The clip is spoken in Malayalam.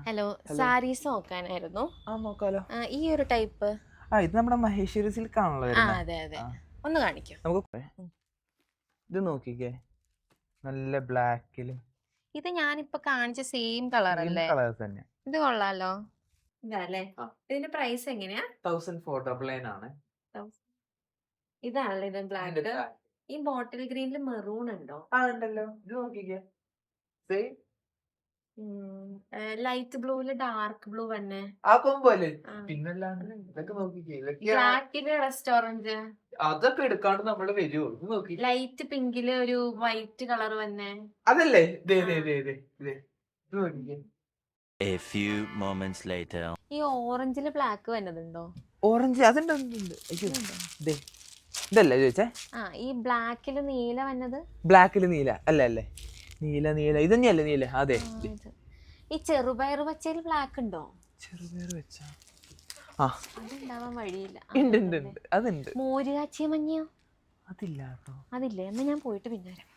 ഹലോ, സാരീസ് നോക്കാനായിരുന്നു. നോക്കാലോ. ഈ ഒരു ടൈപ്പ്. ഇത് നമ്മുടെ മഹേശ്വരി സിൽക്ക് ആണല്ലോ വരുന്നത്. അതെ അതെ, ഒന്ന് കാണിക്കോ. നമുക്ക് ഇത് നോക്കിക്കേ, നല്ല ബ്ലാക്കില്. ഇത് ഞാനിപ്പോ കാണിച്ച സെയിം കളർ അല്ലേ? കളേഴ്സ് തന്നെ. ഇത് കൊള്ളാലോ. ഇതല്ലേ? ഇതിന്റെ പ്രൈസ് എങ്ങനെയാ? 1499 ആണ്. ഇതാണല്ലേ ഇത് ബ്ലാക്ക്. ഈ ബോട്ടിൽ ഗ്രീനിൽ മെറൂൺ ഉണ്ടോ? ഉണ്ടല്ലോ. ഇത് നോക്കിക്കേ, ലൈറ്റ് ബ്ലൂവില് ഡാർക്ക് ബ്ലൂ തന്നെ. ആ കൊമ്പല്ലേ? പിന്നല്ലാണ്ട് ഇതൊക്കെ നോക്കിക്കേ, ബ്ലാക്കില് റെസ്റ്റോറന്റ്. അതൊക്കെ എടുക്കാണ്ട് നമ്മള് വരുവോ? ഇത് നോക്കി. ലൈറ്റ് പിങ്കില് ഒരു വൈറ്റ് കളർ തന്നെ. അതല്ലേ? ഇത് നോക്കിക്കേ. A few moments later. ഈ ഓറഞ്ചില് ബ്ലാക്ക് വന്നതുണ്ടോ? ഓറഞ്ച് അതുണ്ട്. ഇതല്ലേ ചോദിച്ചേ? ഈ ബ്ലാക്കില് നീല വന്നത്. ബ്ലാക്കില് നീല അല്ലേ? നീല ഇത് തന്നെയല്ലേ നീല? അതെ. ഈ ചെറുപയർ വെച്ചതിൽ ബ്ലാക്ക് ഉണ്ടോ? ചെറുപയർ വെച്ചാ അതുണ്ടാവാൻ വഴിയില്ല. ഉണ്ട് അതുണ്ട്. മോര് കാച്ചിയ മഞ്ഞയോ? അതില്ല കേട്ടോ. അതില്ലേ? എന്നാ ഞാൻ പോയിട്ട് പിന്നെ വരാം.